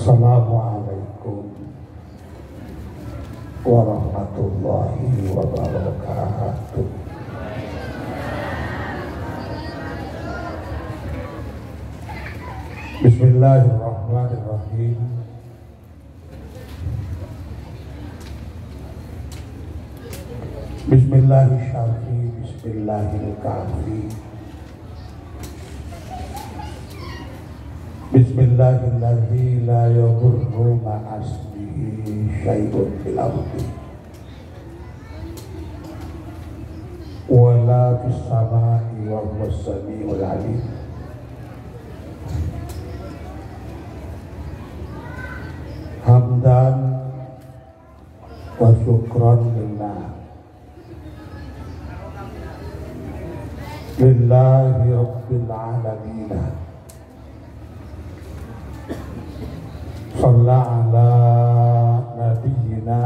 Assalamualaikum warahmatullahi wabarakatuh. Bismillahirrahmanirrahim. Bismillahirrahmanirrahim. Bismillahirrahmanirrahim. Bismillahirrahmanirrahim. La yadurru ma'asmihi syai'un fil ardi wala fis samai wa huwas samiul alim. Hamdan wa syukran lillah lillahi rabbil alamin. Shalla ala nabiyyina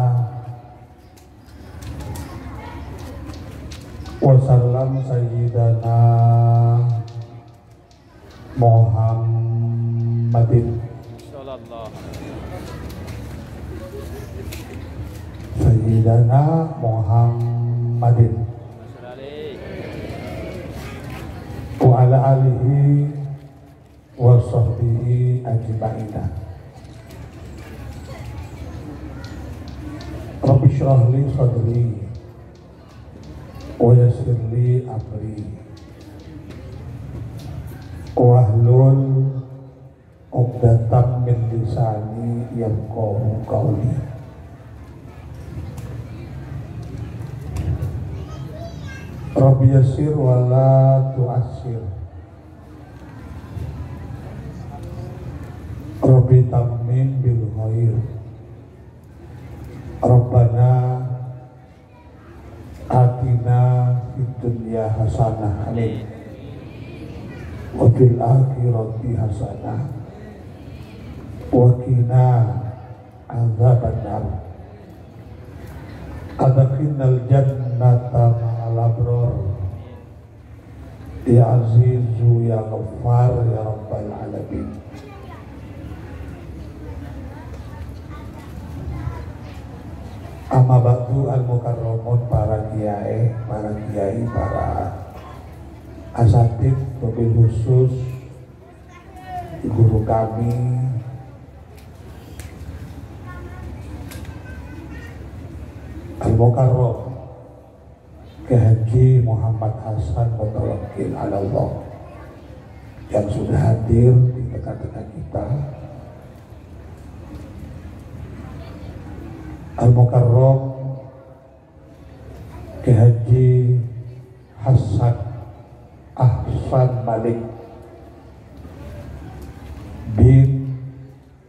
wa sallam sayyidana Muhammadin sayyidana Muhammadin wa ala alihi wa sahbihi ajma'ina. Rabbi shrah li sadri wa yassir li amri wahlul 'uqdatam min lisani yafqahu qawli. Rabbi yassir wa la tu'assir. Rabbi tammin bil khair. Rabbana atina fid dunya hasanah wa fil akhirati hasanah wa qina adzabannar. Adkhilnal jannata ma'al abrar ya azizu ya ghaffar ya rabbal alamin. Amma ba'du al-mukarramun, para kiai, para asatid, wabil khusus guru kami al-mukarram Kiai Haji Muhammad Hasan Mutawakkil ala Allah yang sudah hadir di tengah-tengah kita, Al-Mukarram Kiai Haji Hasan Ahsan Malik bin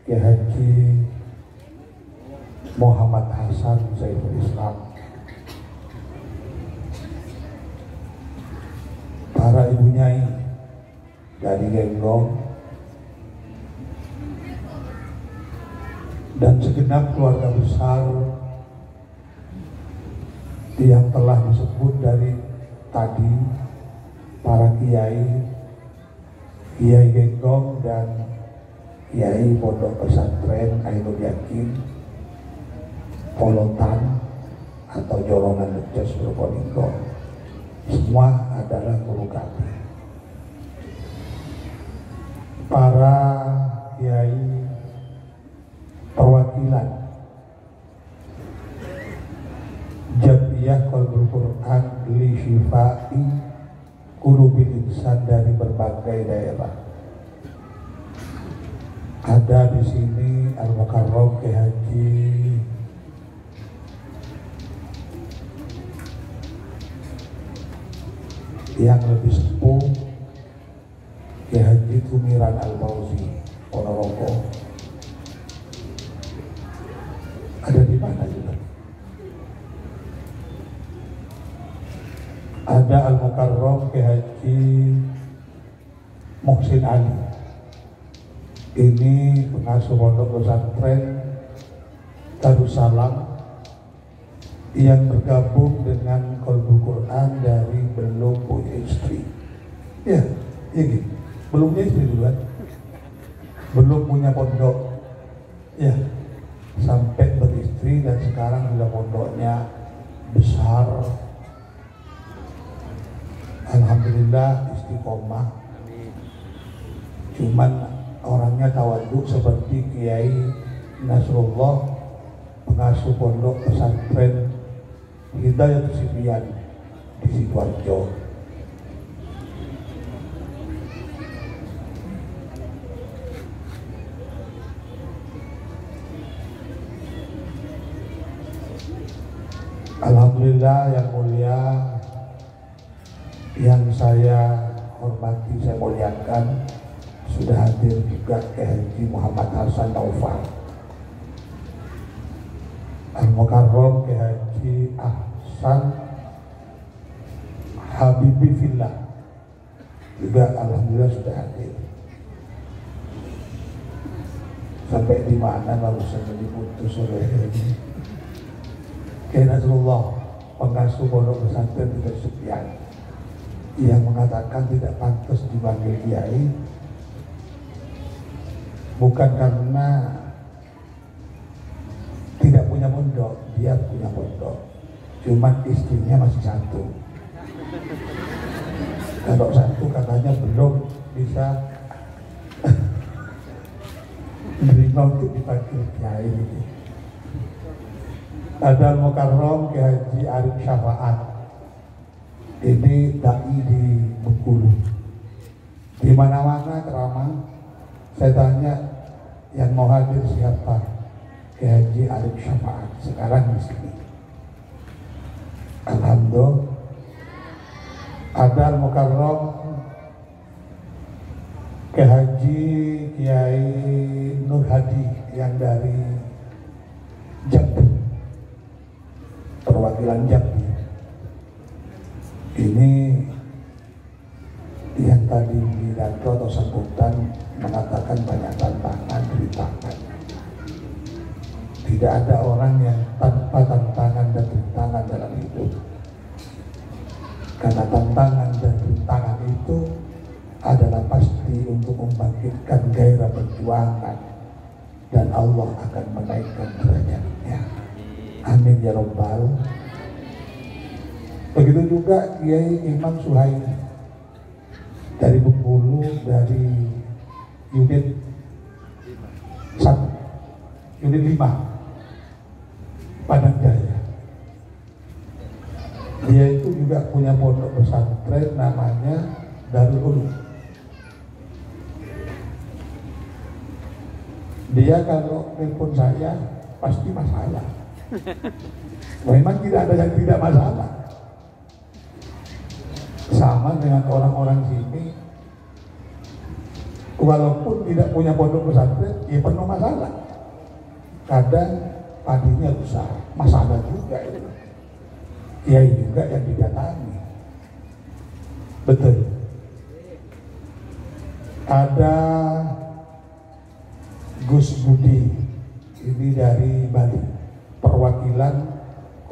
Kiai Haji Muhammad Hasan Saiful Islam, para ibu nyai dari Genggong dan segenap keluarga besar yang telah disebut dari tadi, para kiai Genggong dan kiai pondok pesantren Ainul Yakin Polotan atau Jorongan Lecos Probolinggo, semua adalah guru kami. Para kiai perwakilan Jamiyah Qalbul Quran li Syifai Qulubil Insan dari berbagai daerah. Ada di sini Al-Mukarram Kiai Haji yang lebih sepuh, Kiai Haji Tumiran Al-Bauzi Ponorogo. Ada di mana juga? Ada Al-Mukarram Kiai Haji Muhsin Ali. Ini pengasuh pondok pesantren Darussalam yang bergabung dengan Qalbul Quran dari belum punya istri. Ya, ya gitu. Belum punya istri dulu kan? Belum punya pondok. istiqomah. Cuman orangnya tawaduk seperti Kiai Nasrullah, pengasuh pondok pesantren Hidayat Sibian di Sidoarjo. Alhamdulillah yang mulia, yang saya hormati, saya muliakan, sudah hadir juga Haji Muhammad Hasan Naufal, Al-Mukarram Haji Ahsan Habibi Fillah juga alhamdulillah sudah hadir. Sampai di mana barusan diputus oleh ini Kiai Nasrullah, pengasuh pondok pesantren Hidayat Sibian, yang mengatakan tidak pantas dipanggil kiai bukan karena tidak punya pondok, dia punya pondok, cuman istrinya masih satu. Kalau satu katanya belum bisa menerima untuk dipanggil kiai. Ada Al-Mukarram Kiai Haji Arif Syafaat, ini dai di Bengkulu. Di mana-mana ceramah, saya tanya yang mau hadir siapa? Kiai Haji Arif Syafaat, sekarang di sini. Alhamdulillah. Ada Al-Mukarram Kiai Haji Kiai Nur Hadi yang dari Jambi, perwakilan Jambi. Ini yang tadi pidato atau sambutan mengatakan banyak tantangan, rintangan. Tidak ada orang yang tanpa tantangan dan rintangan dalam hidup. Karena tantangan dan rintangan itu adalah pasti untuk membangkitkan gairah perjuangan, dan Allah akan menaikkan derajatnya. Amin ya Rabbal. Begitu juga Kiai Imam Suhaimi dari Bengkulu, dari unit 1, unit 5 Padang Jaya. Dia itu juga punya pondok pesantren namanya Darul Ulum. Dia kalau telepon saya pasti masalah. Memang tidak ada yang tidak masalah. Sama dengan orang-orang sini, walaupun tidak punya pondok pesantren, ya penuh masalah. Kadang padinya besar, masalah juga itu. Kiai juga yang didatangi. Betul. Ada Gus Budi, ini dari Bali, perwakilan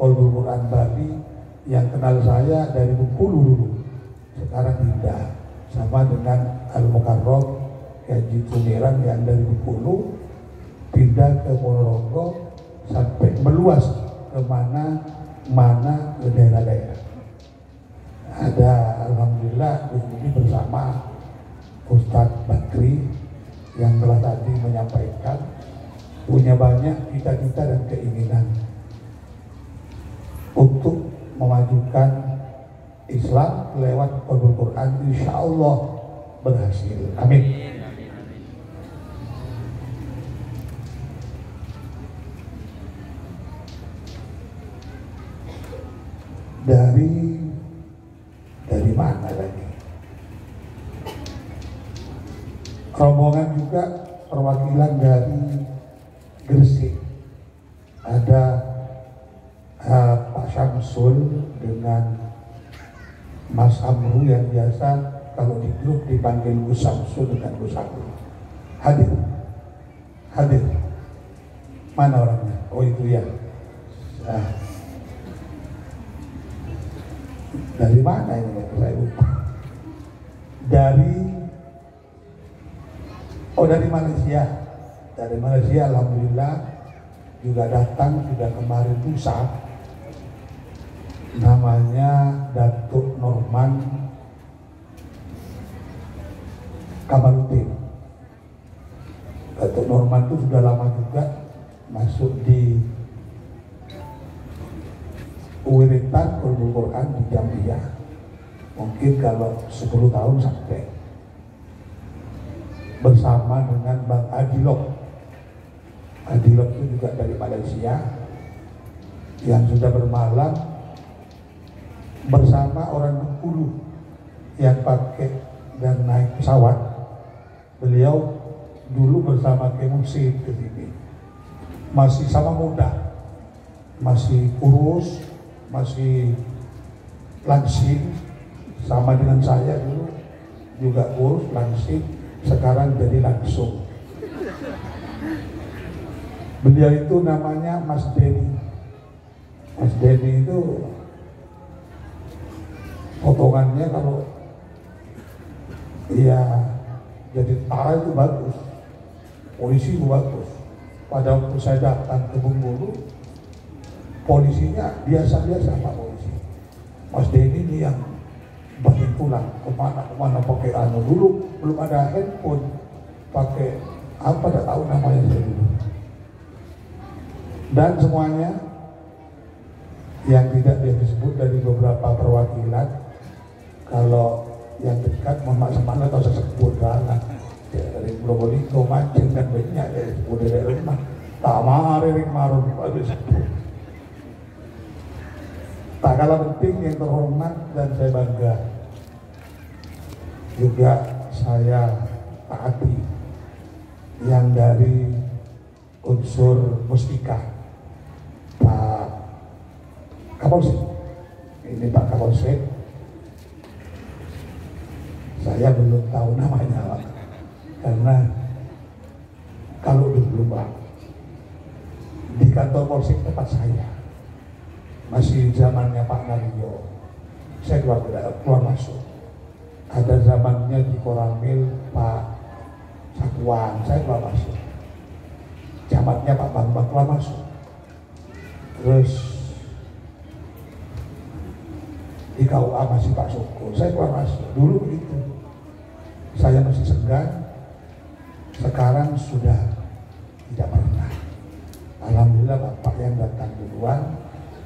Qalbul Quran Bali, yang kenal saya dari Bengkulu dulu, sekarang tidak. Sama dengan Al-Mukarram Haji Tumiran yang dari Bengkulu pindah ke Ponorogo sampai meluas ke mana ke daerah-daerah. Ada alhamdulillah Gus Budi bersama Ustadz Bakri yang telah tadi menyampaikan punya banyak cita-cita dan keinginan untuk memajukan Islam lewat Al-Quran. Insya Allah berhasil. Amin. Dari mana lagi? Rombongan juga perwakilan dari Gresik. Ada Pak Syamsul dengan Mas Amru yang biasa kalau di grup dipanggil Gus Syamsul dengan Gus Amru. Hadir. Mana orangnya? Oh itu ya. Nah, dari mana ini? Saya lupa. Dari Malaysia. Dari Malaysia alhamdulillah juga datang, sudah kemarin lusa. Namanya Datuk Norman Kamaludin. Datuk Norman itu sudah lama juga masuk di Wiritan Ulumul Quran di Jambiya. Mungkin kalau 10 tahun sampai. Bersama dengan Bang Adilok. Adilok itu juga dari Malaysia yang sudah bermalam bersama orang Bengkulu yang pakai dan naik pesawat. Beliau dulu bersama Kemusi ke sini, masih sama muda, masih kurus, masih langsing, sama dengan saya dulu juga kurus, langsing, sekarang jadi langsung. Beliau itu namanya Mas Denny. Mas Denny itu potongannya kalau ya jadi tentara itu bagus, polisi itu bagus. Pada waktu saya datang ke Bengkulu, polisinya biasa-biasa Pak polisi. Mas Denny ini yang banting tulang kemana-kemana pakai anu, dulu belum ada handphone, pakai apa tak tahu namanya saya dulu. Dan semuanya yang tidak dia disebut dari beberapa perwakilan, kalau yang dekat Muhammad Semana atau sesebut lah dari Probolinggo mancing kan banyak ya disebut dari rumah tak mahari marun habis sebut. Tak kalah penting yang terhormat dan saya bangga juga saya taati yang dari unsur Mustika Pak Kapolsek. Ini Pak Kapolsek, saya belum tahu namanya Pak, karena kalau dulu Pak di kantor Polsek tempat saya masih zamannya Pak Nario, saya keluar masuk. Ada zamannya di Koramil Pak Sakuan, saya keluar masuk. Jamatnya Pak Bambang keluar masuk. Terus di KUA masih Pak Soko, saya keluar masuk. Dulu begitu, saya masih segan. Sekarang sudah tidak pernah. Alhamdulillah Bapak yang datang duluan,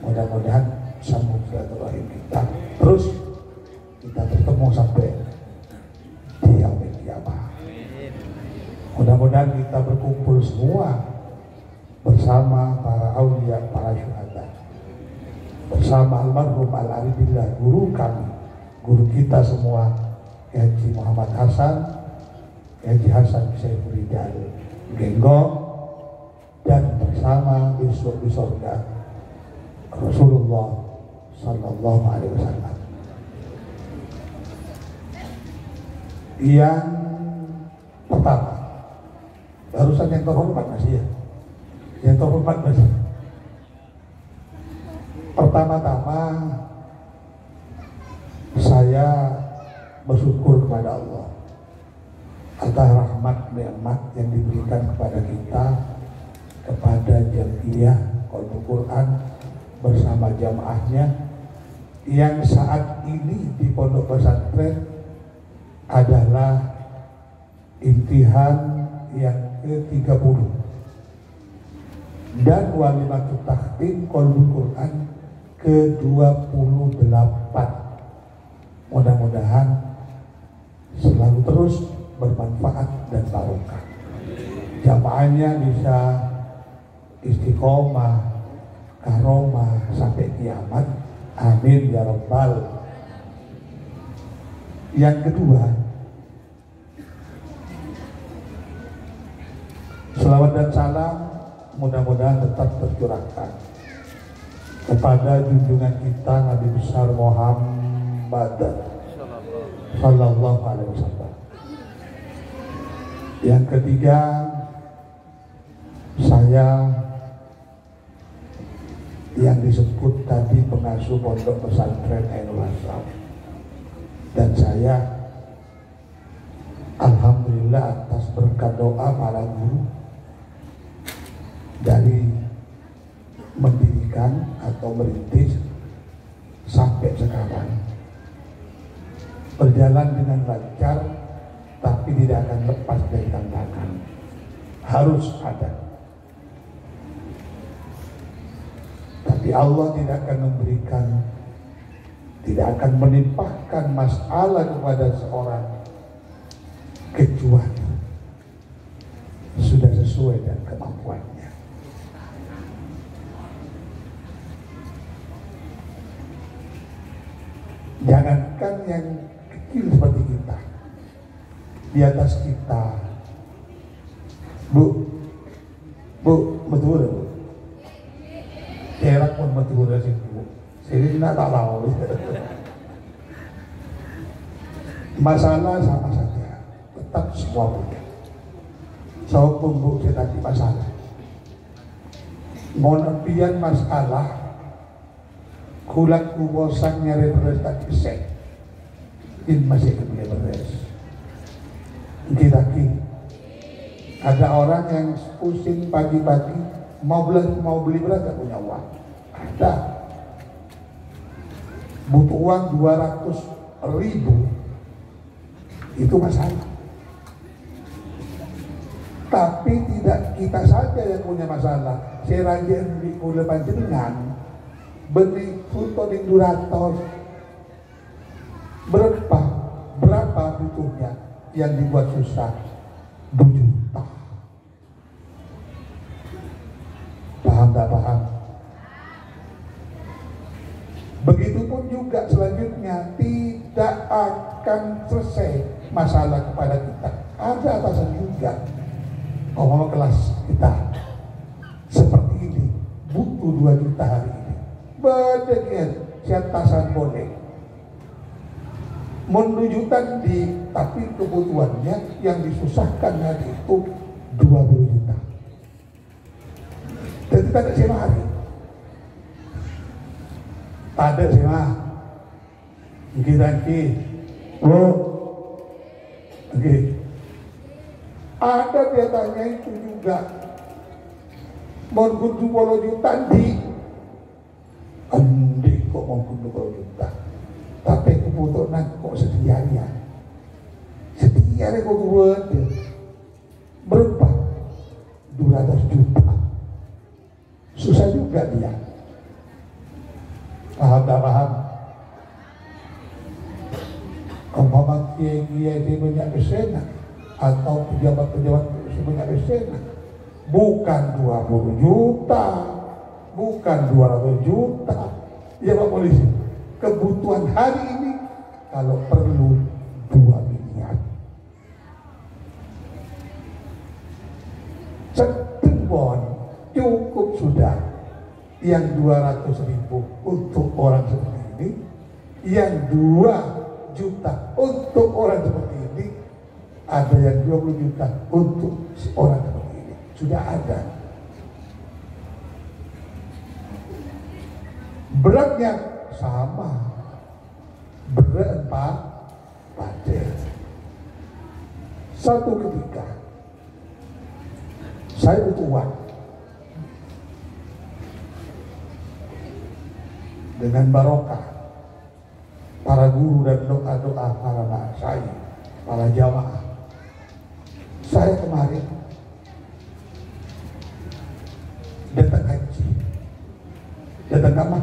mudah-mudahan sambung silaturahim kita. Terus kita bertemu sampai di yaumil qiyamah. Mudah-mudahan kita berkumpul semua bersama para aulia, para syuhada, bersama almarhum Al-Arifillah, guru kami, guru kita semua, Haji Muhammad Hasan, Haji Hasan Saiful Rijal Genggong, dan bersama besok di surga Rasulullah Sallallahu Alaihi Wasallam. Yang pertama, barusan yang terhormat masih ya, yang terhormat masih. Pertama-tama saya bersyukur kepada Allah atas rahmat nikmat yang diberikan kepada kita, kepada Jamiyah Ulumul Quran bersama jamaahnya yang saat ini di pondok pesantren adalah imtihan yang ke-30 dan walimatul takhtim Ulumul Quran ke-28. Mudah-mudahan selalu terus bermanfaat dan barokah. Jamaahnya bisa istiqomah, karomah sampai kiamat. Amin ya rabbal. Yang kedua, selawat dan salam mudah-mudahan tetap tercurahkan kepada junjungan kita Nabi besar Muhammad Sallallahu Alaihi Wasallam. Yang ketiga, saya yang disebut tadi pengasuh pondok pesantren Ainul Asam, dan saya alhamdulillah atas berkat doa para guru dari mendirikan atau merintis sampai sekarang berjalan dengan lancar, tapi tapi tidak akan lepas dari tantangan. Harus ada. Tapi Allah tidak akan memberikan, tidak akan menimpahkan masalah kepada seorang kecuali sudah sesuai dengan kemampuannya. Jangankan yang kecil seperti kita, di atas kita, Bu, betul, Bu. Erak pun betul sih, Bu. Sini nak tak tahu. Masalah sama saja, tetap semua punya. So pun saya tadi masalah. Monopian masalah, kulat kubosan nyari beres tak kisah. Ini masih kebeli beres. Kira-kira ada orang yang pusing pagi-pagi mau beli beras tak punya uang. Ada. Butuh uang 200.000. Itu masalah. Tapi tidak kita saja yang punya masalah. Saya rajin di Pulau Panjenengan beli foto di Durator. Berapa butuhnya yang dibuat susah? 2 juta. Paham tak paham? Begitupun juga selanjutnya tidak akan selesai masalah kepada kita. Ada atasan juga. Mau kelas kita seperti ini butuh 2 juta hari ini. Benar, siap atasan boleh. Menunjukkan tapi kebutuhannya yang disusahkan hari itu 20 juta. Dan kita tidak sewa hari. Ada sewa. Nanti. Oke. Ada biasanya itu juga. Mau 20 juta di. Andi kok mau 20 juta. Tapi kebutuhan kok setianya. Setianya kok buat. Berapa? 200 juta. Susah juga dia. Paham tak paham? Umpama kiai-kiai di banyak kesena atau pejabat-pejabat sebanyak kesena, bukan 20 juta, bukan 200 juta. Ya Pak Polisi, kebutuhan hari ini kalau perlu 2 miliar. Setembon cukup sudah. Yang 200.000 untuk orang seperti ini, yang 2 juta untuk orang seperti ini, ada yang 20 juta untuk orang seperti ini. Sudah ada. Beratnya sama. Berat pada satu ketika saya butuh uang. Dengan barokah para guru dan doa-doa para anak saya, para jamaah, saya kemarin datang haji. Datang apa?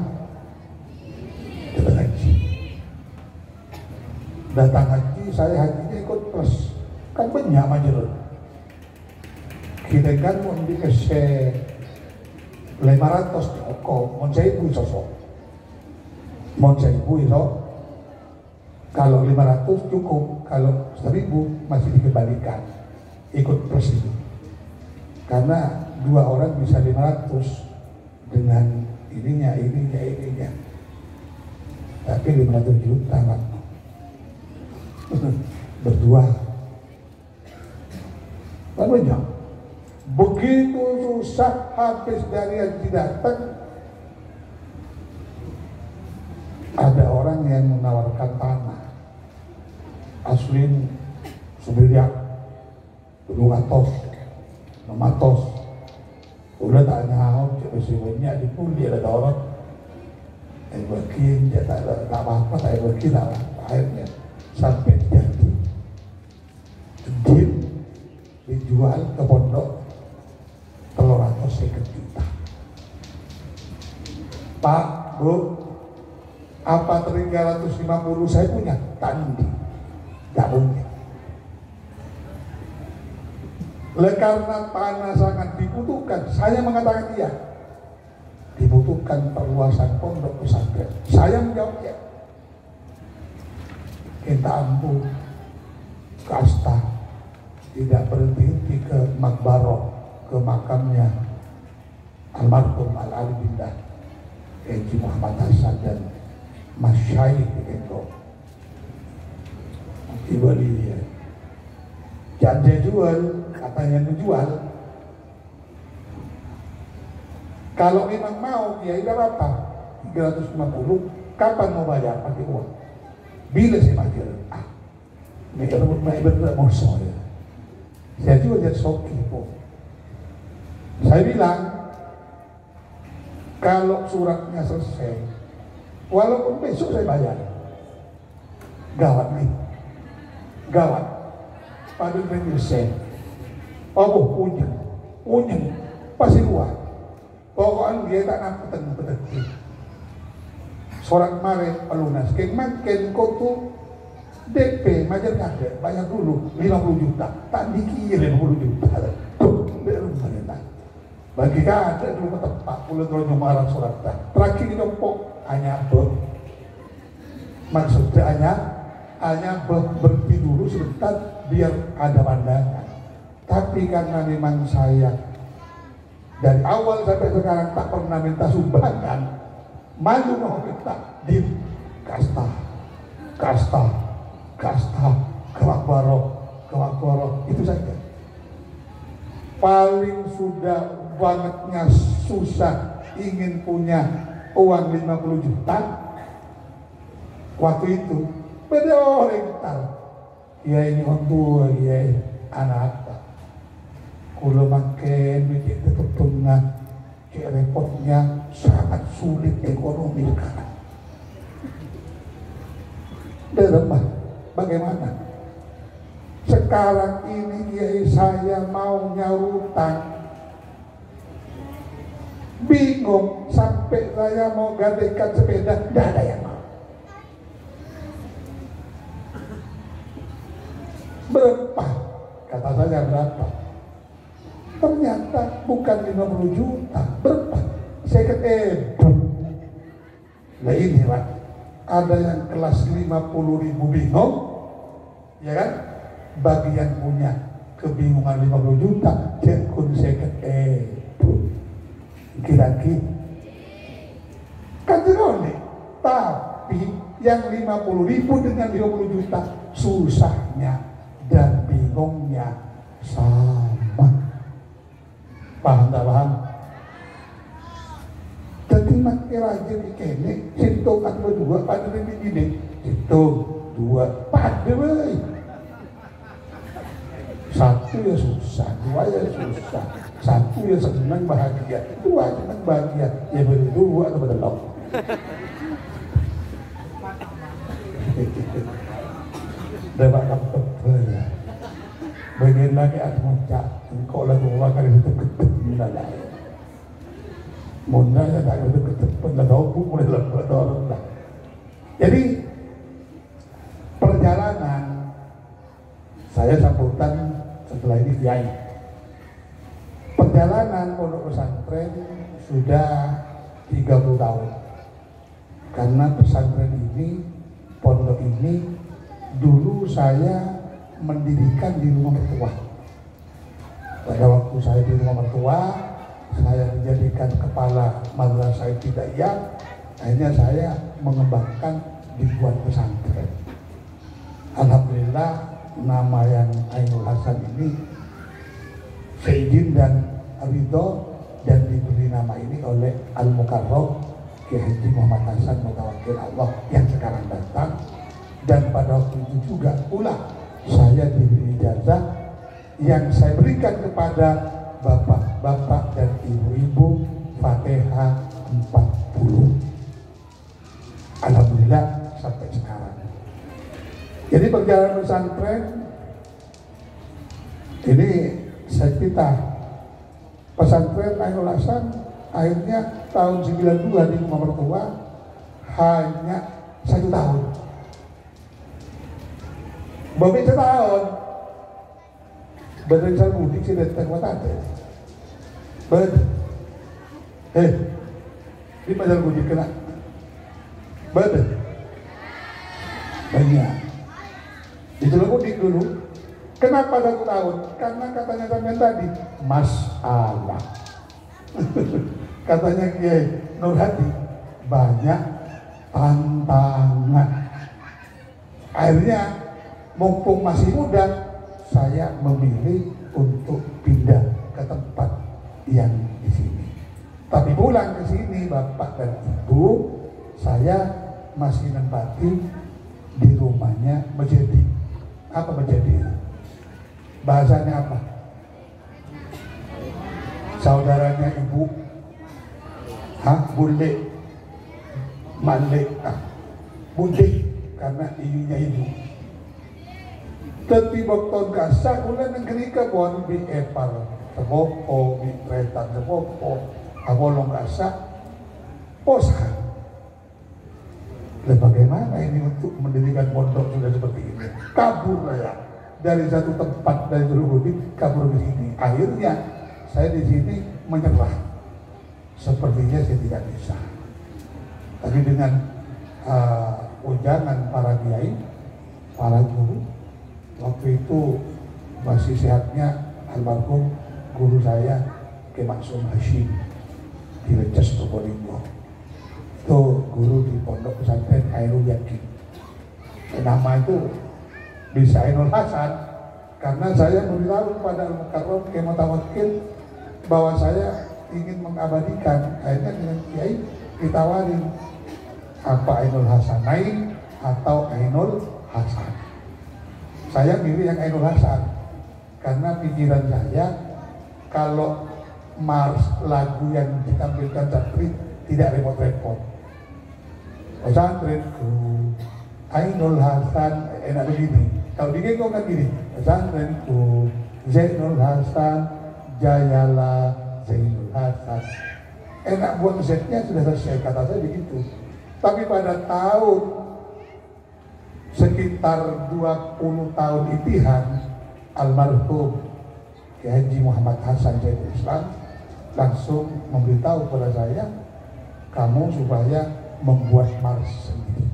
Datang haji. Datang haji, saya hajinya ikut plus. Kan banyak majelis. Kita kan mau dikasih 500 kok, mau saya ibu sosok. Mau 1.000 itu kalau 500 cukup, kalau 1.000 masih dikembalikan ikut plus itu, karena 2 orang bisa 500 dengan ininya, tapi 500 juta kan berdua kan banyak. Begitu susah habis dari yang datang. Ada orang yang menawarkan tanah aslin sebeliak 200 udah tanya masih banyak di puli ada orang bagian dia tak apa-apa, tak bagian lah akhirnya sampai jadi jual ke pondok 350 juta. Pak, Bu, apa 350 saya punya? Tandi, gak mungkin. Karena tanah sangat dibutuhkan, saya mengatakan iya. Dibutuhkan perluasan pondok pesantren. Saya menjawab ya. Kita ampun, kasta tidak berhenti ke Makbaroh, ke makamnya almarhum Al-Ali Bindah Haji Muhammad Hasan dan Mas Syahid itu dibeli ya. Janji jual, katanya menjual. Kalau memang mau, ya tidak apa, 350, kapan mau bayar pakai uang? Bila saya bayar? Mereka benar-benar mau saya. Saya juga jadi soki po. Saya bilang, kalau suratnya selesai, walaupun besok saya bayar. Gawat nih, gawat. Pada penyelesaian, punya, pasti luar. Pokoknya dia tak nak peteng-peteng. Sorak kemarin pelunas, makin kau tuh DP macam ada, bayar dulu 50 juta, tak dikirim 50 juta. Tuh, bagi kada dulu tempat pulau terus nyomaran sorak tak. Terakhir di dompok hanya maksudnya hanya berhenti dulu sebentar biar ada pandangan. Tapi karena memang saya dari awal sampai sekarang tak pernah minta sumbangan, malu mau minta di kasta, kewakbaro, itu saja. Paling sudah bangetnya susah ingin punya uang 50 juta. Waktu itu beda orang tahu. Ya ini orang tua, ya anak. Kalau makin duit tetap tengah, repotnya sangat sulit ekonomi sekarang. Deremah, bagaimana? Sekarang ini kiai saya mau nyarutang, bingung sampai saya mau gadekan sepeda, tidak ada yang mau. Berapa? Kata saya berapa? Ternyata bukan 50 juta, berapa? Saya kata nah ini Pak, ada yang kelas 50.000 bingung, ya kan? Bagian punya kebingungan 50 juta, cekun saya kata kira-kira kan jeronik. Tapi yang 50.000 dengan 50 juta susahnya dan bingungnya sama. Paham tak paham? Jadi makin rajin ikene, situ kan berdua pada ini, situ dua pada woi. Satu ya susah, dua ya susah, satu ya senang bahagia, dua senang bahagia, ya berdua atau berdelok. Dapat dapat ya. Bagian lagi aku macam engkau lagu wakar itu ketep mulai. Munda ya tak ada ketep pada tahu mulai lepas orang dah. Jadi perjalanan saya sambutan setelah ini kiai. Perjalanan pondok pesantren sudah 30 tahun. Karena pesantren ini, pondok ini dulu saya mendirikan di rumah mertua. Pada waktu saya di rumah mertua, saya dijadikan kepala madrasah ibtidaiyah. Akhirnya saya mengembangkan dibuat pesantren. Alhamdulillah nama yang Ainul Hasan ini seizin dan ridho dan diberi nama ini oleh Al-Mukarram Kiai Haji Muhammad Hasan Mutawakil Allah yang sekarang datang. Dan pada waktu itu juga pula saya diberi ijazah yang saya berikan kepada bapak-bapak dan ibu-ibu Fatihah 40. Alhamdulillah sampai sekarang. Jadi perjalanan pesantren ini saya cerita pesantren Ainul Hasan akhirnya tahun 92 di rumah mertua hanya 1 tahun. Bapak setahun badan saya mudik sih dari Tengah Tante. Di pasar mudik kena badan banyak. Itu lo mudik dulu. Kenapa 1 tahun? Karena katanya sampean tadi masalah. Katanya Kiai Nur Hadi banyak tantangan. Akhirnya mumpung masih muda, saya memilih untuk pindah ke tempat yang di sini. Tapi pulang ke sini Bapak dan Ibu, saya masih nempati di rumahnya menjadi apa menjadi? Bahasanya apa? Saudaranya ibu, bule, malik, bude karena ibunya ibu. Tetibok ton kasa ulan ng kenika bon bi epar sepopo bi tretan sepopo awolong kasa poskan. Bagaimana ini untuk mendirikan pondok sudah seperti ini? Kabur ya dari satu tempat dari Budi kabur ke sini. Akhirnya saya di sini menyerah. Sepertinya saya tidak bisa. Tapi dengan ujangan para kiai, para guru. Waktu itu masih sehatnya almarhum guru saya Ki Maksum Hashim di Leces Probolinggo. Itu guru di pondok pesantren Ainul Yakin. Nama itu bisa Ainul Hasan karena saya memberitahu kepada Al-Mukarram Ki Mutawakkil bahwa saya ingin mengabadikan. Akhirnya dengan Kiai ditawarin apa Ainul Hasanain atau Ainul Hasan. Saya pilih yang Ainul Hasan karena pikiran saya kalau mars lagu yang ditampilkan santri tidak repot-repot. Pesantrenku Ainul Hasan enak begini. Kalau digenggo kan gini, pesantrenku Zainul Hasan Jayala Zainul Hasan. Enak buat setnya sudah selesai, kata saya begitu. Tapi pada tahun sekitar 20 tahun itihan almarhum Kiai Haji Muhammad Hasan Syekhul Islam langsung memberitahu kepada saya, kamu supaya membuat mars sendiri.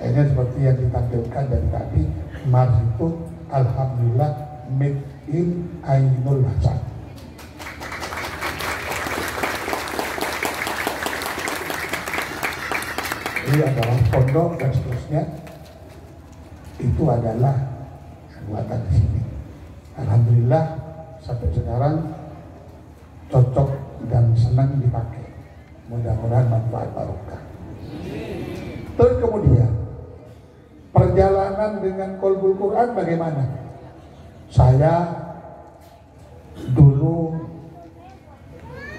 Akhirnya seperti yang ditampilkan dari tadi, mars itu alhamdulillah made in Ainul Hasan. Ini adalah pondok dan seterusnya. Itu adalah buatan di sini. Alhamdulillah sampai sekarang cocok dan senang dipakai. Mudah-mudahan manfaat barokah. Terus kemudian perjalanan dengan Qalbul Quran bagaimana? Saya dulu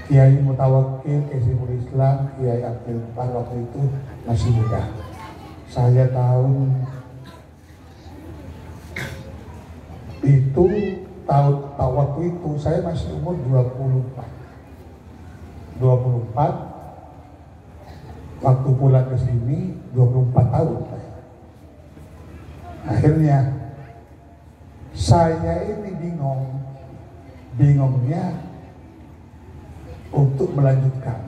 Kiai Mutawakkil, Kiai Syekhul Islam, Kiai Abdul Bar waktu itu masih muda. Saya waktu itu saya masih umur 24. Waktu pulang ke sini 24 tahun saya. Akhirnya saya ini bingungnya untuk melanjutkan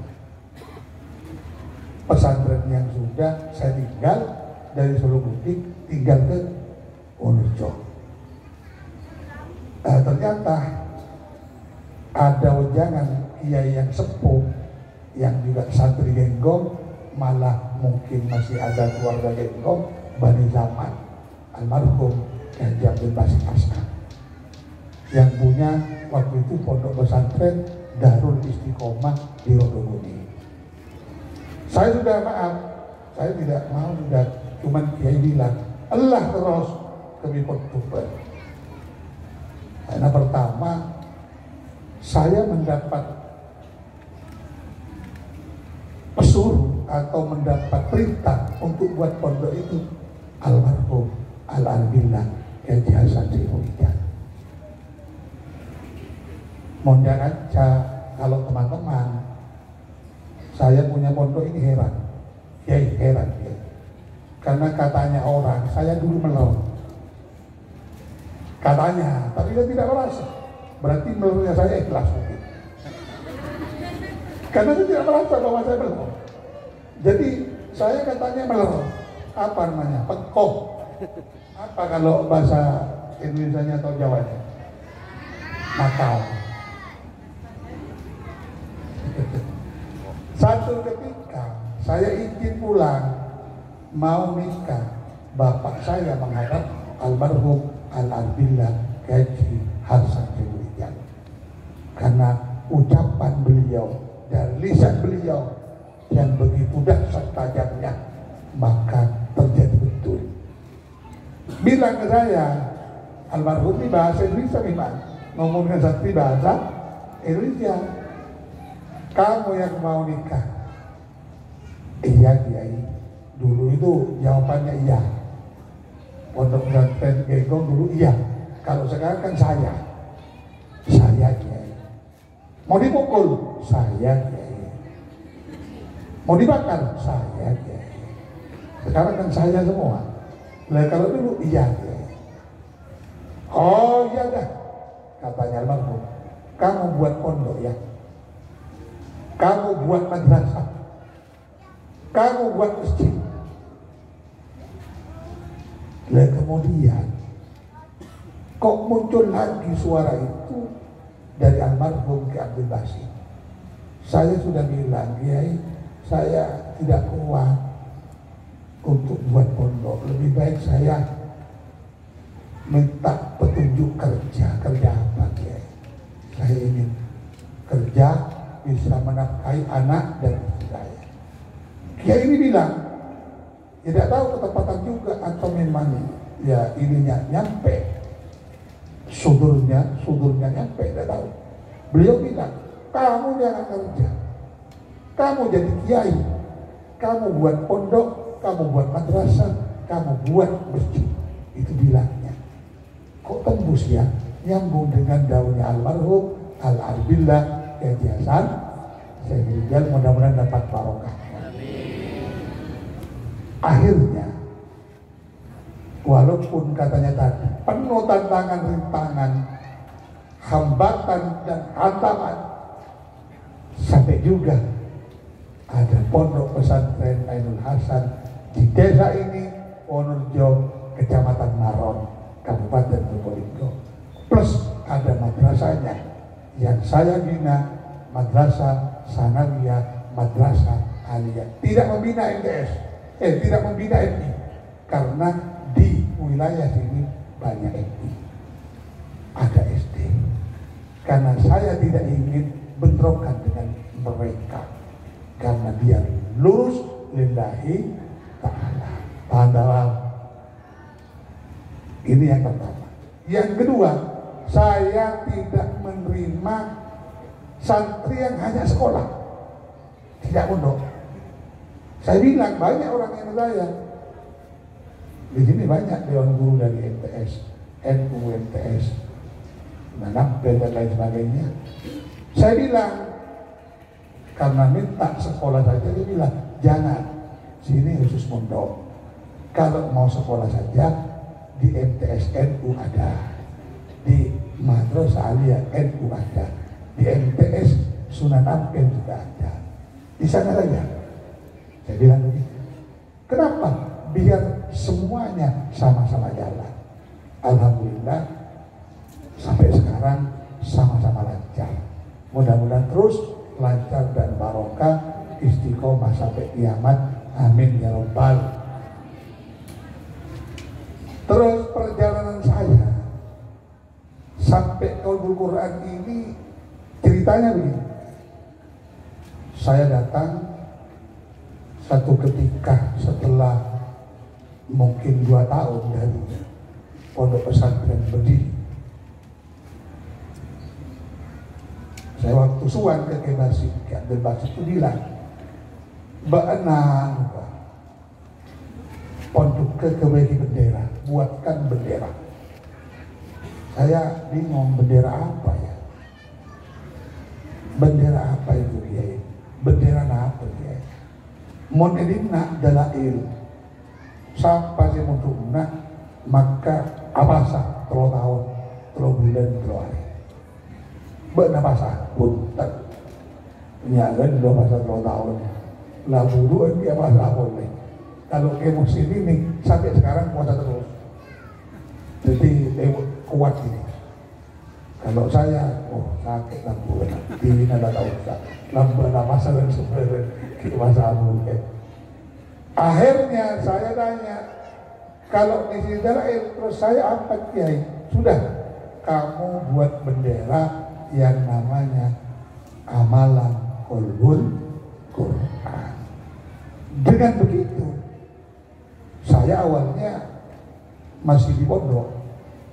pesantren yang sudah saya tinggal dari Solo Butik tinggal ke Wonorejo. Ternyata ada ujangan kiai yang sepuh yang juga santri Genggong, malah mungkin masih ada keluarga Genggong Bani Zaman almarhum Haji Abdul Basit Asna yang punya waktu itu pondok pesantren Darul Istiqomah di Rodoguni. Saya sudah maaf, saya tidak mau, sudah cuman kiai bilang Allah terus kami bertumpah. Karena pertama saya mendapat pesuruh atau mendapat perintah untuk buat pondok itu almarhum Al-Albillah Haji Hasan Syekhul Islam. Mondar aja kalau teman-teman saya punya pondok ini heran, ya heran ya. Karena katanya orang saya dulu melon, katanya, tapi dia tidak merasa. Berarti melonnya saya ikhlas mungkin. Karena saya tidak merasa bahwa saya melon. Jadi saya katanya melon, apa namanya, pekoh. Apa kalau bahasa Indonesianya atau Jawanya? Nakal. Satu ketika saya izin pulang mau nikah, bapak saya menghadap almarhum Al-Arbillah Haji Hasan Jainuddin, karena ucapan beliau dan lisan beliau yang begitu dahsyat tajamnya, maka terjadi betul. Bilang ke saya, almarhum ini bahasa Indonesia memang ngomongin satu bahasa Indonesia. Kamu yang mau nikah? Iya Kiai. Dulu itu jawabannya iya. Pondok pesantren Genggong dulu iya. Kalau sekarang kan saya Kiai. Mau dipukul? Saya Kiai. Mau dibakar? Saya Kiai. Sekarang kan saya semua. Nah kalau dulu iya Kiai. Oh iya dah, katanya almarhum. Kamu buat pondok ya. Kamu buat madrasah, kamu buat masjid. Dan kemudian kok muncul lagi suara itu dari almarhum Ki Abdul Basit. Saya sudah bilang, Kiai, saya tidak kuat untuk buat pondok. Lebih baik saya minta petunjuk kerja apa Kiai. Saya ingin kerja bisa menafkahi anak dan istri saya. Kiai ini bilang, tidak tahu ketepatan juga atau memang ya ininya nyampe, sudurnya nyampe, tidak tahu. Beliau bilang, kamu jangan kerja, kamu jadi kiai, kamu buat pondok, kamu buat madrasah, kamu buat masjid. Itu bilangnya. Kok tembus ya? Nyambung dengan daunnya almarhum Al-Arbillah Hasan Jainuddin, mudah-mudahan dapat barokah. Akhirnya, walaupun katanya tadi penuh tantangan, rintangan, hambatan dan hantaman, sampai juga ada pondok pesantren Ainul Hasan di desa ini, Wonorejo, Kecamatan Maron, Kabupaten Probolinggo. Plus ada madrasahnya yang saya bina, Madrasah Sanawiyah, Madrasah Aliyah. Tidak membina MTS, tidak membina MI, karena di wilayah sini banyak MI, ada SD. Karena saya tidak ingin bentrokan dengan mereka, karena dia lurus lillahi ta'ala. Paham? Ini yang pertama. Yang kedua, saya tidak menerima santri yang hanya sekolah, tidak pondok. Saya bilang banyak orang yang saya di sini, banyak dewan guru dari MTS, NU, MTS, Nampel dan lain sebagainya. Saya bilang karena minta sekolah saja, dia bilang jangan, sini khusus pondok. Kalau mau sekolah saja di MTS NU ada, di Madrasah Aliyah NU ada, di MTS Sunan Ampel juga ada. Di sana saja. Saya bilang begitu. Kenapa? Biar semuanya sama-sama jalan. Alhamdulillah sampai sekarang sama-sama lancar. Mudah-mudahan terus lancar dan barokah, istiqomah sampai kiamat. Amin ya rabbal. Terus perjalanan saya sampai Qaulul Quran ini ceritanya begini. Saya datang satu ketika setelah mungkin 2 tahun dari pondok pesantren berdiri. Saya waktu suan ke Kebasi, ke Abdul Basit itu bilang, Ba'anang pondok kebagi bendera, buatkan bendera. Saya bingung bendera apa ya. Bendera apa itu Kiai? Bendera apa Kiai? Mon edina dalail. Sampai si muntukna maka abasa 3 tahun, 3 bulan, 3 hari. Benar pasah punten. Ya kan 2 pasah 3 tahun. Lah dulu dia pasah boleh. Kalau ke musim ini sampai sekarang puasa terus. Jadi kuat ini. Kalau saya, sakit lampu, ini ada tahu tak, lampu ada masa dan sebenarnya kita masa boleh. Akhirnya saya tanya, kalau di sini terus saya apa Kiai? Sudah, kamu buat bendera yang namanya amalan qalbul Quran. Dengan begitu, saya awalnya masih di pondok,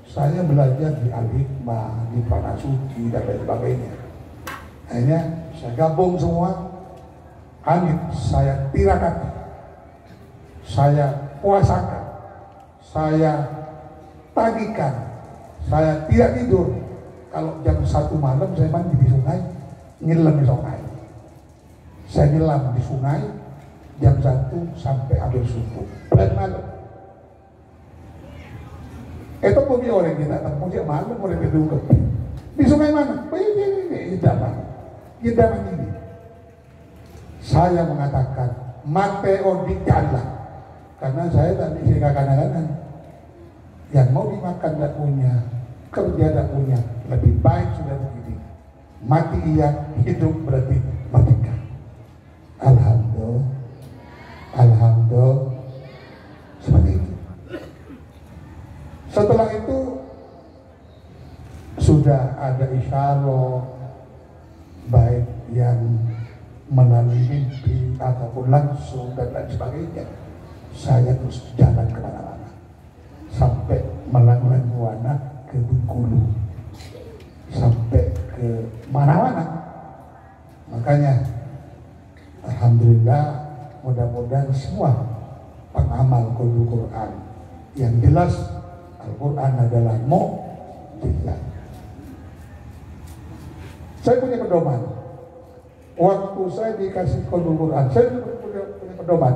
saya belajar di Al-Hikmah, di Pranasuci dan lain sebagainya. Akhirnya saya gabung semua, amit saya tirakan, saya puasakan, saya tagihkan, saya tidak tidur. Kalau jam 1 malam saya mandi di sungai, nyelam di sungai. Saya nyelam di sungai jam 1 sampai habis subuh. Dan malam. Itu bumi orang kita temu sih malam orang kedua. Di sungai mana? Ini Idaman. Idaman ini. Saya mengatakan Mateo di jalan. Karena saya tak bisa kadang-kadang. Yang mau dimakan tak punya, kerja tak punya, lebih baik sudah begini. Mati iya, hidup berarti matikan. Alhamdulillah, alhamdulillah, seperti itu. Setelah itu sudah ada isyarat baik yang melalui mimpi ataupun langsung dan lain sebagainya. Saya terus jalan kemana-mana sampai melanglang buana ke Bengkulu, sampai ke mana-mana. Makanya alhamdulillah, mudah-mudahan semua pengamal Quran yang jelas Al-Quran adalah mu'jizat. Saya punya pedoman. Waktu saya dikasih Quran, saya punya pedoman.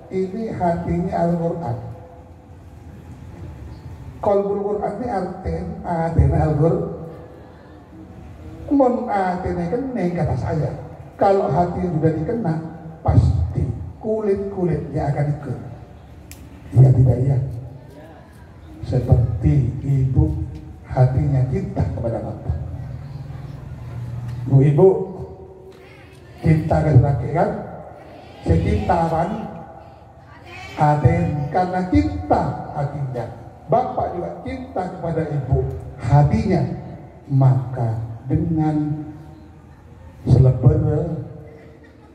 Ini hatinya Al-Quran. Qalbul Quran ini artinya Al-Quran. Mon artinya kena kata saya. Kalau hati sudah dikena, pasti kulit-kulitnya akan ikut. Ya tidak ya. Seperti ibu hatinya cinta kepada bapak. Bu ibu cinta ke laki kan? Secinta kan? Aden karena cinta hatinya. Bapak juga cinta kepada ibu hatinya. Maka dengan selebar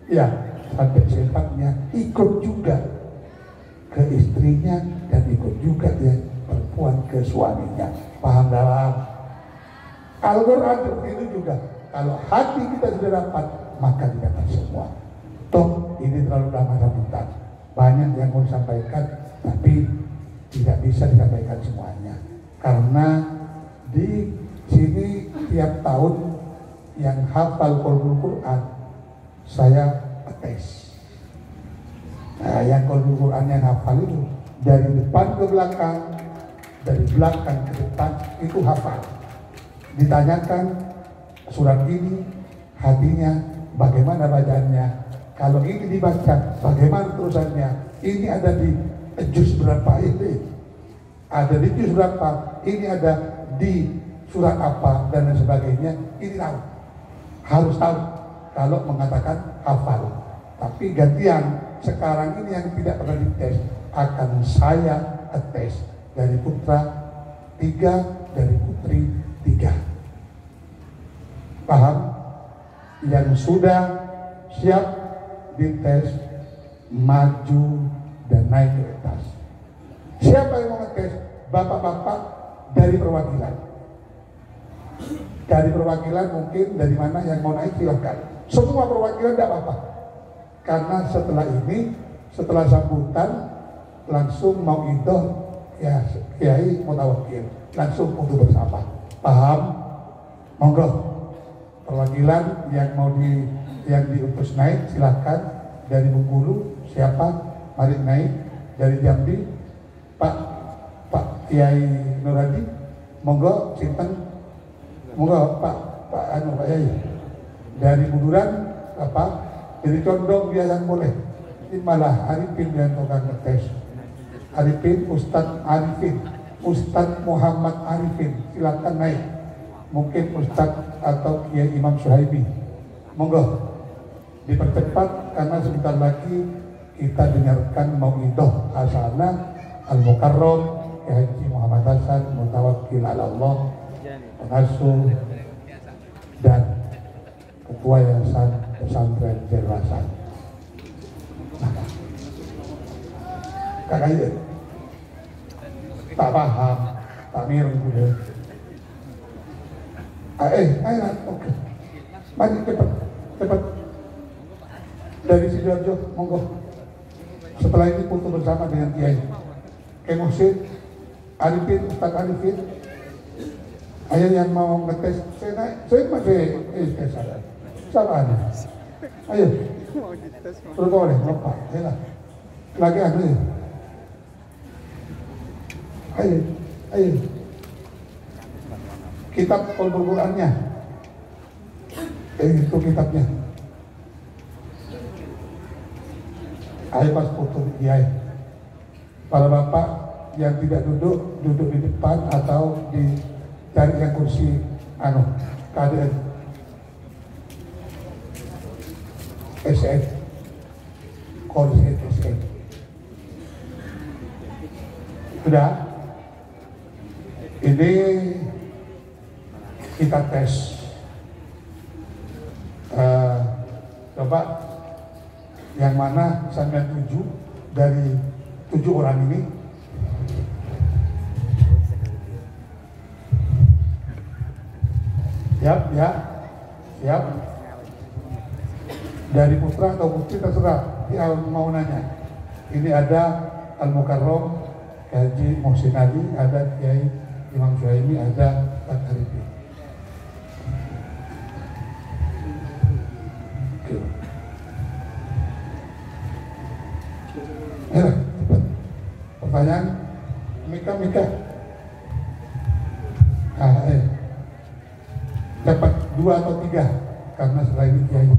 ya sampai sifatnya ikut juga ke istrinya dan ikut juga ya perempuan ke suaminya. Paham dalam Al-Quran itu juga. Kalau hati kita sudah dapat, maka didapat semua. Toh ini terlalu lama sambutan. Banyak yang mau disampaikan, tapi tidak bisa disampaikan semuanya. Karena di sini tiap tahun yang hafal Quran saya tes. Nah, yang Quran yang hafal itu dari depan ke belakang, dari belakang ke depan itu hafal. Ditanyakan surat ini hatinya bagaimana bacaannya, kalau ini dibaca bagaimana terusannya, ini ada di juz berapa ini, ada di juz berapa, ini ada di surat apa dan lain sebagainya. Ini tahu, harus tahu kalau mengatakan hafal. Tapi gantian sekarang ini yang tidak pernah dites akan saya tes dari putra 3, dari putri 3. Paham? Yang sudah siap dites maju dan naik ke atas. Siapa yang mau ngetes? Bapak-bapak dari perwakilan. Dari perwakilan mungkin dari mana yang mau naik silahkan. Semua perwakilan tidak apa-apa. Karena setelah ini, setelah sambutan langsung mau itu ya Kiai Mutawakil langsung untuk bersama. Paham? Monggo. perwakilan yang yang diutus naik silakan. Dari Bengkulu siapa? Mari naik. Dari Jambi Pak Kiai Nuradi, monggo sinten, monggo Pak Yai. Dari Buduran apa? Dari Condong biasa boleh. Ini malah Arifin yang tukang ngetes. Arifin, Ustadz Arifin, Ustadz Muhammad Arifin, silakan naik. Mungkin Ustadz atau Kiai Imam Suhaibi, monggo dipercepat karena sebentar lagi kita dengarkan mau'idah asana Al-Mukarram Kiai Haji Muhammad Hasan Mutawakkil ala Allah, pengasuh dan ketua Yayasan Pesantren Jelasan. Kakaknya tak paham, tak mirip gitu. Ayo, oke. Mari cepat. Dari Sidoarjo, monggo. Setelah ini foto bersama dengan Kiai Muhsin, Arifin, Ustadz Arifin. Ayo yang mau ngetes, saya masih tes ada. Sama ada. Ayo. Terus boleh, lupa. Lagi ada ya. Ayo. Kitab Al-Qur'annya. Itu kitabnya. Ayo pas foto Kiai. Para bapak yang tidak duduk di depan atau dicari yang kursi KDN SN, kursi SN. Sudah. Ini kita tes. Coba yang mana sampai 7 dari 7 orang ini. Siap. Dari putra atau putri terserah. Yang mau nanya. Ini ada Al-Mukarram Haji Muhsin Ali, ada Kiai Imam Suhaimi, ada Pak Arifin. Pertanyaan Mika. Dapat 2 atau 3 karena setelah ini Kiai.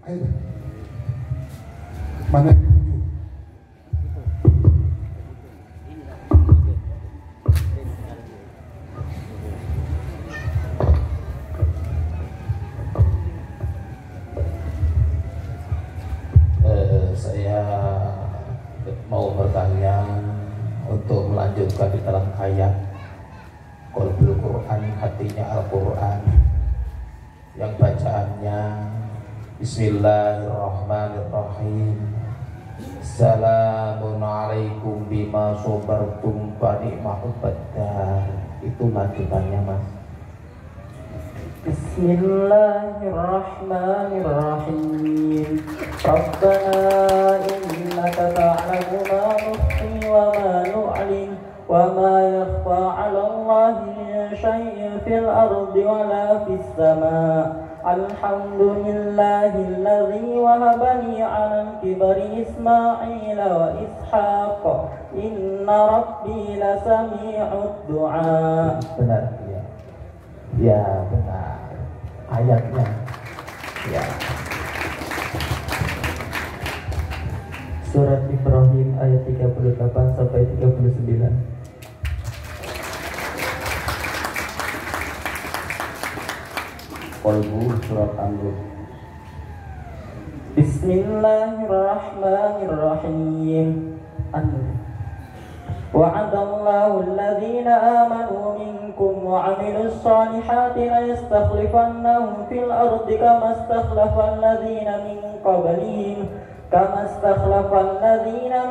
Ayo. Mana yang dituju? Saya mau bertanya untuk melanjutkan di dalam ayat Qalbul Quran, hatinya Al-Quran, yang bacaannya Bismillahirrahmanirrahim. Assalamun alaikum bima sobartum fa ni'mal badar. Itu lanjutannya, Mas. Bismillahirrahmanirrahim. Rabbana innaka ta'lamu ma nukhfi wa ma nu'lin wa ma yakhfa 'ala Allahi min shay'in fil ardi wa la fis sama'. Alhamdulillahilladzi wahaba li 'alal kibari Ismaila wa Ishaq. Inna rabbi lasami'ud du'a. Benar ya. Ya, benar. Ayatnya. Ya. Surat Ibrahim ayat 38 sampai 39. Qalbu surat An-Nur. Bismillahirrahmanirrahim. An-Nur. Wa'adallahu alladhina amanu minkum wa 'amilus solihati la yastakhlifannahum fil ardi kama istakhlafal ladzina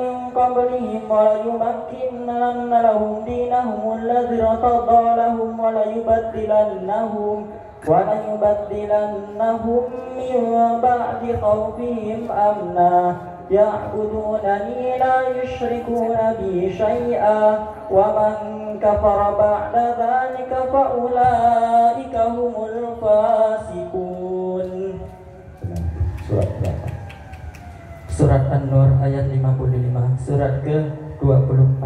min qablihim wa la yumakkinanna lahum dinahum alladzi irtada lahum wa la yubaddilannahum min ba'di khawfihim amna يعبدونني لا يشركون بي شيئا ومن كفر بعد ذلك فأولئك هم الفاسقون. Surat berapa? Surat An-Nur ayat 55, surat ke-24.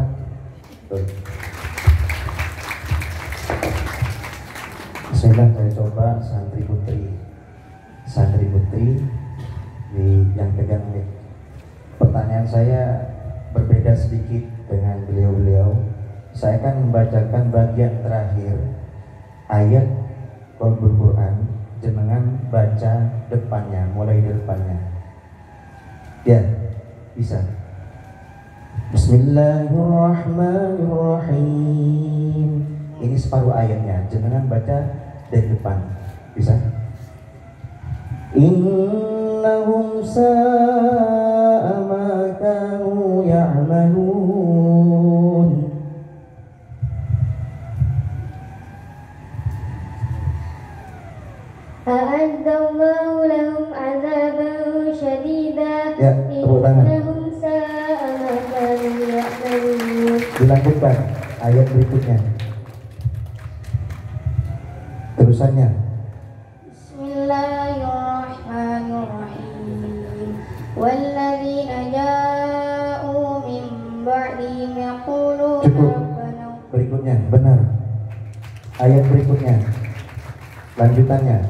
Bismillah, saya coba santri putri yang pegang mic. Pertanyaan saya berbeda sedikit dengan beliau-beliau. Saya akan membacakan bagian terakhir ayat Qalbul Quran, jenengan baca depannya, mulai dari depannya. Ya, bisa. Bismillahirrahmanirrahim. Ini separuh ayatnya, jenengan baca dari depan. Bisa? Innahum sa'a ma kanu ya'malun. A'addallahu lahum 'adzaban syadida. Ya, tepuk tangan. Innahum sa'a ma kanu ya'malun. Dilanjutkan ayat berikutnya. Terusannya. Bismillahirrahmanirrahim. Walladzina ja'u min ba'dihim yaquluna Cukup. rabbana. Berikutnya, benar. Ayat berikutnya. Lanjutannya.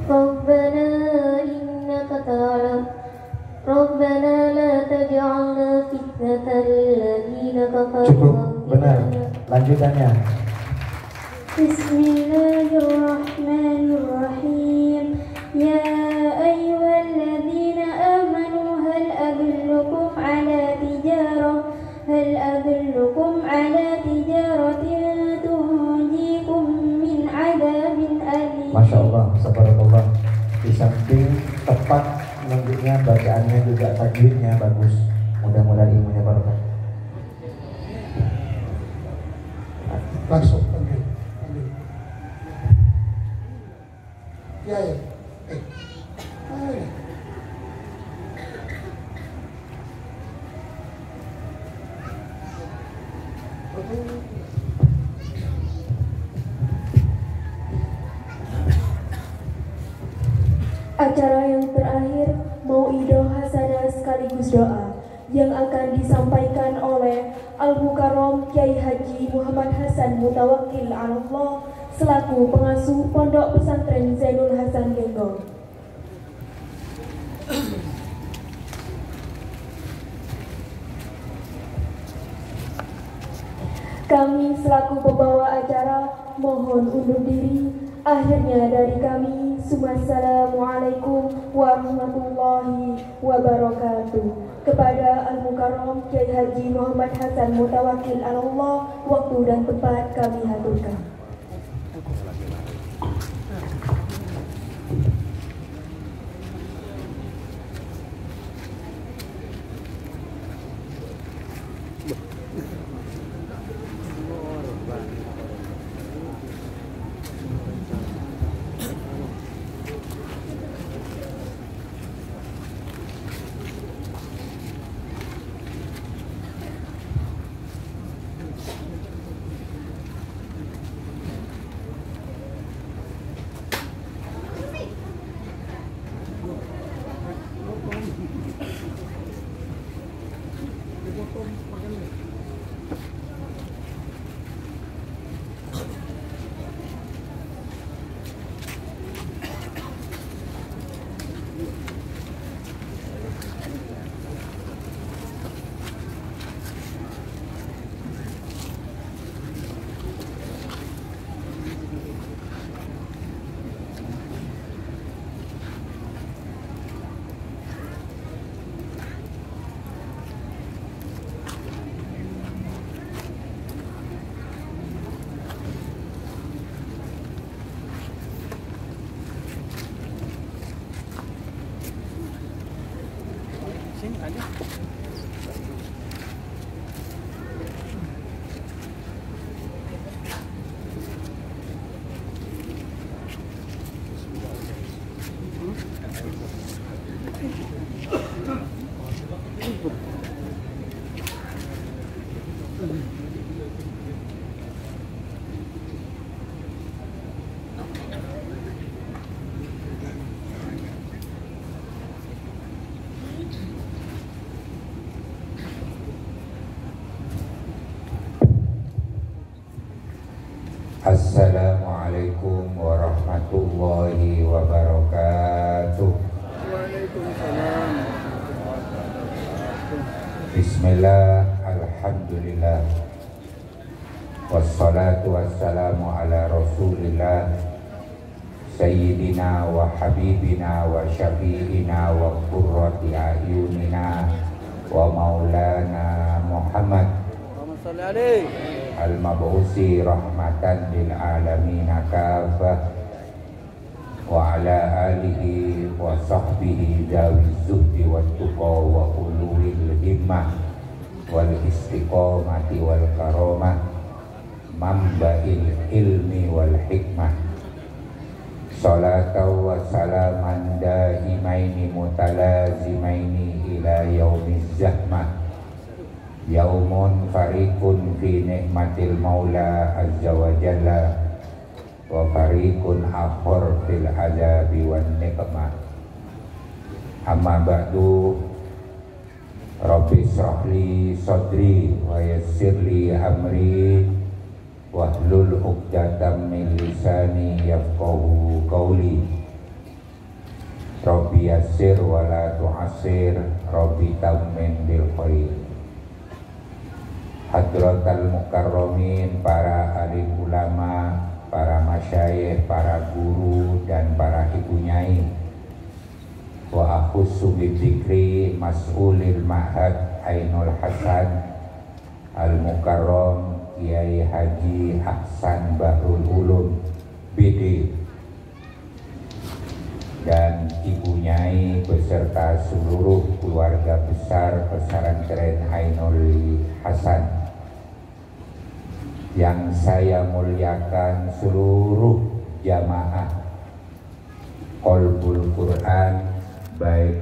Rabbana innaka ta'lam. Rabbana la taj'alna fitnatan lil ladzina kafaru. Cukup, benar. Lanjutannya. Bismillahirrahmanirrahim. Ya ayyuhalladzina amanu hal adullukum ala tijaratin tunjikum min adzabin alim. Masya Allah, subhanallah. Di samping tepat menunjuknya, bacaannya juga tajwidnya bagus. Mudah-mudahan ilmunya barokah. Langsung panggil. Ya. Acara yang terakhir Mau'idah Hasanah sekaligus doa yang akan disampaikan oleh Al-Mukarram Kiai Haji Muhammad Hasan Mutawakkil Allah selaku pengasuh Pondok Pesantren Zainul Hasan Genggong. Kami selaku pembawa acara mohon undur diri. Akhirnya dari kami, Assalamualaikum warahmatullahi wabarakatuh. Kepada Al-Mukarram Kiai Haji Muhammad Hasan Mutawakkil Allah, waktu dan tempat kami haturkan. Assalamualaikum warahmatullahi wabarakatuh. Waalaikumsalam. Bismillah, alhamdulillah, wassalatu wassalamu ala rasulillah, sayyidina wa habibina wa syafi'ina wa qurrati ayunina wa maulana Muhammad al-mab'usi rahmatan lil alamin kafah wa ala alihi wa sahbihi zawi zuhdi wa tuqa wa ulul himmah wal istiqomati wal karamah mamba'il ilmi wal hikmah. Salatan wa salaman daimaini mutalazimaini ila yaumiz zahmah. Yaumun farikun fi nikmatil maula azza wa jalla wa farikun akhor fil azabi wan nikmah. Amma ba'du, Rabbi shrahli sadri wa yassirli amri wahlul uqdatam min lisani yafqahu qawli. Rabbi yassir wa la tu'assir, Rabbi tammin bil khair. Hadratal mukarramin, para alim ulama, para masyayikh, para guru dan para ibu nyai. Wa akhussu bidzikri mas'ulil ma'had Ainul Hasan Al-Mukarram Kiai Haji Ahsan Bahrul Ulum BD dan Ibu Nyai beserta seluruh keluarga besar pesantren Ainul Hasan. Yang saya muliakan seluruh jamaah Qalbul Quran, baik